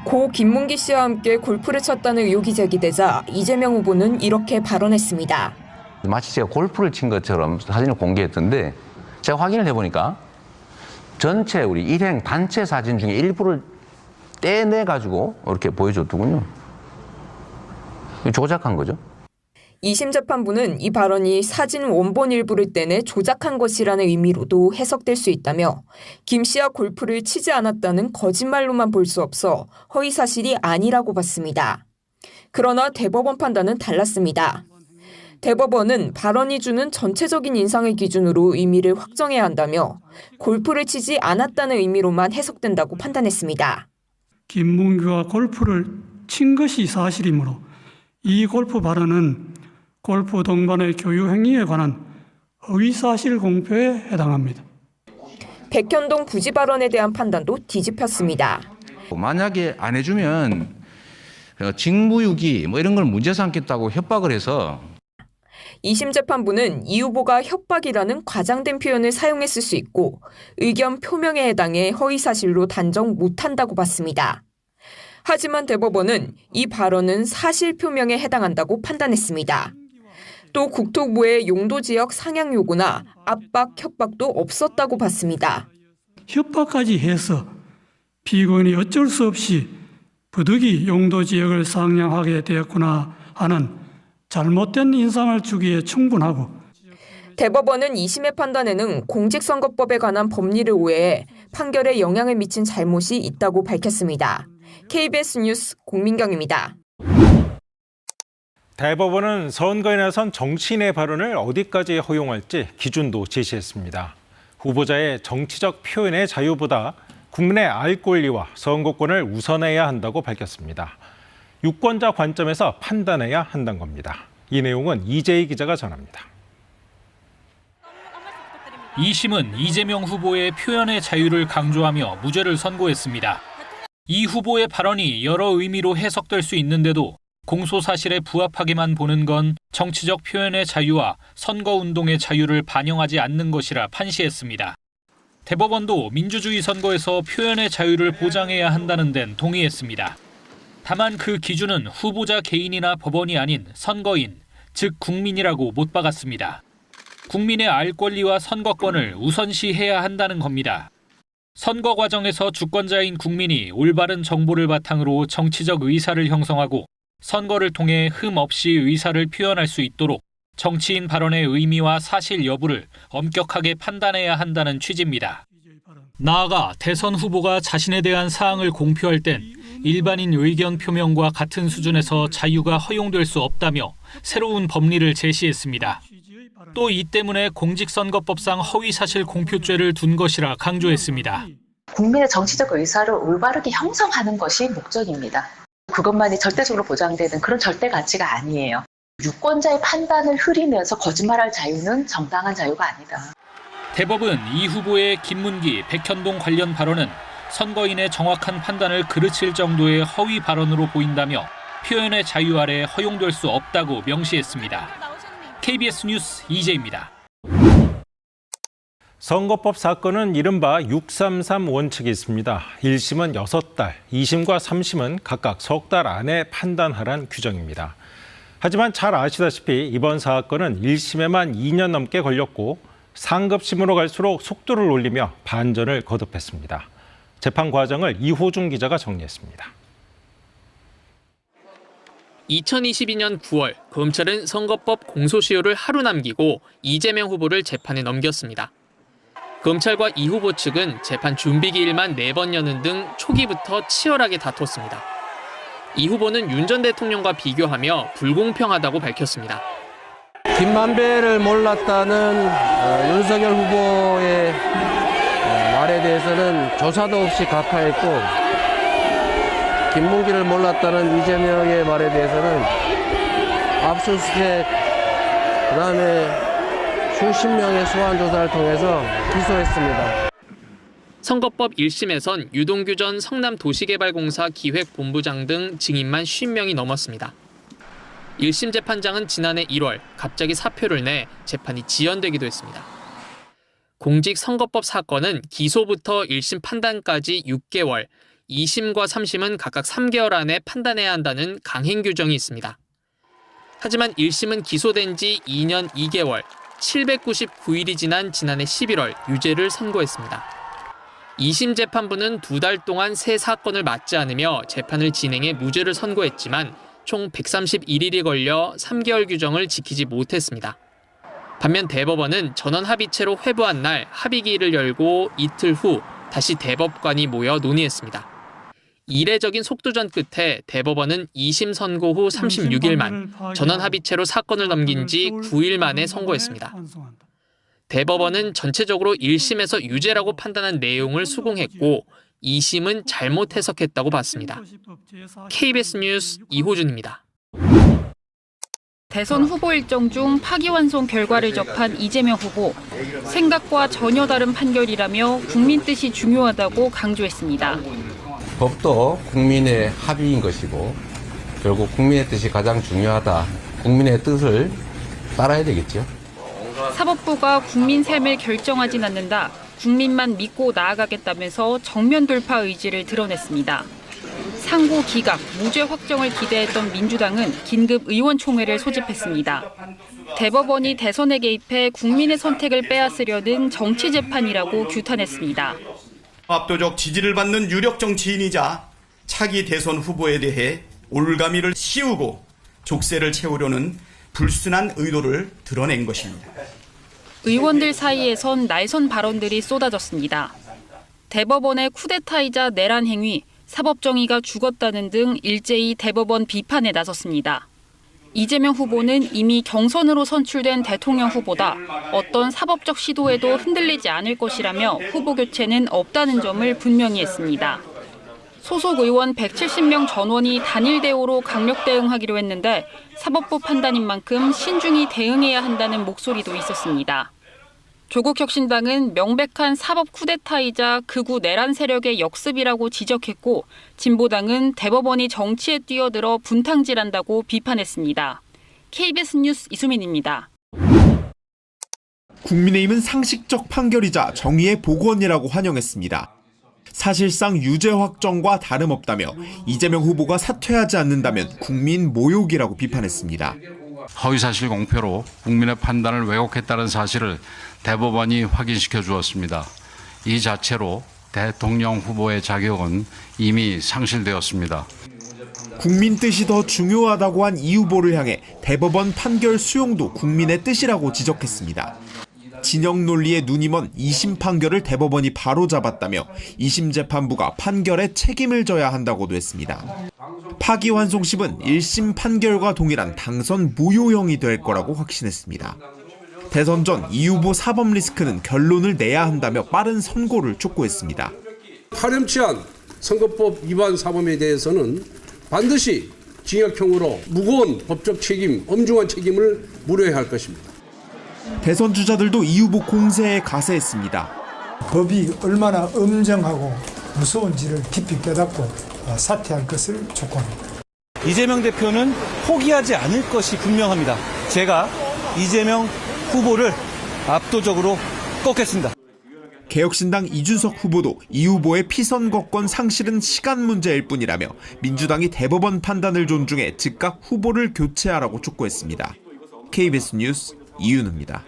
고 김문기 씨와 함께 골프를 쳤다는 의혹이 제기되자 이재명 후보는 이렇게 발언했습니다. 마치 제가 골프를 친 것처럼 사진을 공개했던데 제가 확인을 해보니까 전체 우리 일행 단체 사진 중에 일부를 떼내가지고 이렇게 보여줬더군요. 조작한 거죠. 2심 재판부는 이 발언이 사진 원본 일부를 떼내 조작한 것이라는 의미로도 해석될 수 있다며 김 씨와 골프를 치지 않았다는 거짓말로만 볼 수 없어 허위사실이 아니라고 봤습니다. 그러나 대법원 판단은 달랐습니다. 대법원은 발언이 주는 전체적인 인상을 기준으로 의미를 확정해야 한다며 골프를 치지 않았다는 의미로만 해석된다고 판단했습니다. 김문기가 골프를 친 것이 사실이므로 이 골프 발언은 골프 동반의 교유 행위에 관한 허위사실 공표에 해당합니다. 백현동 부지 발언에 대한 판단도 뒤집혔습니다. 만약에 안 해주면 직무유기 이런 걸 문제 삼겠다고 협박을 해서 2심 재판부는 이 후보가 협박이라는 과장된 표현을 사용했을 수 있고 의견 표명에 해당해 허위사실로 단정 못한다고 봤습니다. 하지만 대법원은 이 발언은 사실 표명에 해당한다고 판단했습니다. 또 국토부의 용도지역 상향 요구나 압박, 협박도 없었다고 봤습니다. 협박까지 해서 피고인이 어쩔 수 없이 부득이 용도지역을 상향하게 되었구나 하는 잘못된 인상을 주기에 충분하고 대법원은 2심의 판단에는 공직선거법에 관한 법리를 오해해 판결에 영향을 미친 잘못이 있다고 밝혔습니다. KBS 뉴스 공민경입니다. 대법원은 선거에 나선 정치인의 발언을 어디까지 허용할지 기준도 제시했습니다. 후보자의 정치적 표현의 자유보다 국민의 알 권리와 선거권을 우선해야 한다고 밝혔습니다. 유권자 관점에서 판단해야 한다는 겁니다. 이 내용은 이재희 기자가 전합니다. 2심은 이재명 후보의 표현의 자유를 강조하며 무죄를 선고했습니다. 이 후보의 발언이 여러 의미로 해석될 수 있는데도 공소 사실에 부합하게만 보는 건 정치적 표현의 자유와 선거운동의 자유를 반영하지 않는 것이라 판시했습니다. 대법원도 민주주의 선거에서 표현의 자유를 보장해야 한다는 데는 동의했습니다. 다만 그 기준은 후보자 개인이나 법원이 아닌 선거인, 즉 국민이라고 못 박았습니다. 국민의 알 권리와 선거권을 우선시해야 한다는 겁니다. 선거 과정에서 주권자인 국민이 올바른 정보를 바탕으로 정치적 의사를 형성하고 선거를 통해 흠 없이 의사를 표현할 수 있도록 정치인 발언의 의미와 사실 여부를 엄격하게 판단해야 한다는 취지입니다. 나아가 대선 후보가 자신에 대한 사항을 공표할 땐 일반인 의견 표명과 같은 수준에서 자유가 허용될 수 없다며 새로운 법리를 제시했습니다. 또 이 때문에 공직선거법상 허위사실 공표죄를 둔 것이라 강조했습니다. 국민의 정치적 의사를 올바르게 형성하는 것이 목적입니다. 그것만이 절대적으로 보장되는 그런 절대 가치가 아니에요. 유권자의 판단을 흐리면서 거짓말할 자유는 정당한 자유가 아니다. 대법은 이 후보의 김문기, 백현동 관련 발언은 선거인의 정확한 판단을 그르칠 정도의 허위 발언으로 보인다며 표현의 자유 아래 허용될 수 없다고 명시했습니다. KBS 뉴스 이재입니다. 선거법 사건은 이른바 633 원칙이 있습니다. 1심은 6달, 2심과 3심은 각각 석 달 안에 판단하란 규정입니다. 하지만 잘 아시다시피 이번 사건은 1심에만 2년 넘게 걸렸고 상급심으로 갈수록 속도를 올리며 반전을 거듭했습니다. 재판 과정을 이호중 기자가 정리했습니다. 2022년 9월 검찰은 선거법 공소시효를 하루 남기고 이재명 후보를 재판에 넘겼습니다. 검찰과 이 후보 측은 재판 준비 기일만 4번 여는 등 초기부터 치열하게 다퉜습니다. 이 후보는 윤 전 대통령과 비교하며 불공평하다고 밝혔습니다. 김만배를 몰랐다는 윤석열 후보의 말에 대해서는 조사도 없이 각하했고 김문기를 몰랐다는 이재명의 말에 대해서는 압수수색 그다음에 수십 명의 소환 조사를 통해서 기소했습니다. 선거법 1심에선 유동규 전 성남도시개발공사 기획본부장 등 증인만 50명이 넘었습니다. 1심 재판장은 지난해 1월 갑자기 사표를 내 재판이 지연되기도 했습니다. 공직선거법 사건은 기소부터 1심 판단까지 6개월, 2심과 3심은 각각 3개월 안에 판단해야 한다는 강행 규정이 있습니다. 하지만 1심은 기소된 지 2년 2개월, 799일이 지난 지난해 11월 유죄를 선고했습니다. 2심 재판부는 2달 동안 새 사건을 맞지 않으며 재판을 진행해 무죄를 선고했지만 총 131일이 걸려 3개월 규정을 지키지 못했습니다. 반면 대법원은 전원 합의체로 회부한 날 합의기일을 열고 이틀 후 다시 대법관이 모여 논의했습니다. 이례적인 속도전 끝에 대법원은 2심 선고 후 36일 만 전원 합의체로 사건을 넘긴 지 9일 만에 선고했습니다. 대법원은 전체적으로 1심에서 유죄라고 판단한 내용을 수긍했고 2심은 잘못 해석했다고 봤습니다. KBS 뉴스 이호준입니다. 대선 후보 일정 중 파기환송 결과를 접한 이재명 후보. 생각과 전혀 다른 판결이라며 국민 뜻이 중요하다고 강조했습니다. 법도 국민의 합의인 것이고 결국 국민의 뜻이 가장 중요하다. 국민의 뜻을 따라야 되겠죠. 사법부가 국민 삶을 결정하진 않는다. 국민만 믿고 나아가겠다면서 정면 돌파 의지를 드러냈습니다. 상고 기각, 무죄 확정을 기대했던 민주당은 긴급 의원총회를 소집했습니다. 대법원이 대선에 개입해 국민의 선택을 빼앗으려는 정치재판이라고 규탄했습니다. 압도적 지지를 받는 유력 정치인이자 차기 대선 후보에 대해 올가미를 씌우고 족쇄를 채우려는 불순한 의도를 드러낸 것입니다. 의원들 사이에선 날선 발언들이 쏟아졌습니다. 대법원의 쿠데타이자 내란 행위, 사법정의가 죽었다는 등 일제히 대법원 비판에 나섰습니다. 이재명 후보는 이미 경선으로 선출된 대통령 후보다 어떤 사법적 시도에도 흔들리지 않을 것이라며 후보 교체는 없다는 점을 분명히 했습니다. 소속 의원 170명 전원이 단일 대우로 강력 대응하기로 했는데 사법부 판단인 만큼 신중히 대응해야 한다는 목소리도 있었습니다. 조국혁신당은 명백한 사법 쿠데타이자 극우 내란 세력의 역습이라고 지적했고 진보당은 대법원이 정치에 뛰어들어 분탕질한다고 비판했습니다. KBS 뉴스 이수민입니다. 국민의힘은 상식적 판결이자 정의의 복원이라고 환영했습니다. 사실상 유죄 확정과 다름없다며 이재명 후보가 사퇴하지 않는다면 국민 모욕이라고 비판했습니다. 허위사실 공표로 국민의 판단을 왜곡했다는 사실을 대법원이 확인시켜 주었습니다. 이 자체로 대통령 후보의 자격은 이미 상실되었습니다. 국민 뜻이 더 중요하다고 한 이 후보를 향해 대법원 판결 수용도 국민의 뜻이라고 지적했습니다. 진영 논리에 눈이 먼 2심 판결을 대법원이 바로잡았다며 2심 재판부가 판결에 책임을 져야 한다고도 했습니다. 파기환송심은 1심 판결과 동일한 당선 무효형이 될 거라고 확신했습니다. 대선 전 이 후보 사법 리스크는 결론을 내야 한다며 빠른 선고를 촉구했습니다. 파렴치한 선거법 위반 사범에 대해서는 반드시 징역형으로 무거운 법적 책임, 엄중한 책임을 물어야 할 것입니다. 대선 주자들도 이 후보 공세에 가세했습니다. 법이 얼마나 엄정하고 무서운지를 깊이 깨닫고 사퇴할 것을 촉구합니다. 이재명 대표는 포기하지 않을 것이 분명합니다. 제가 이재명 후보를 압도적으로 꺾겠습니다. 개혁신당 이준석 후보도 이 후보의 피선거권 상실은 시간 문제일 뿐이라며 민주당이 대법원 판단을 존중해 즉각 후보를 교체하라고 촉구했습니다. KBS 뉴스 이윤우입니다.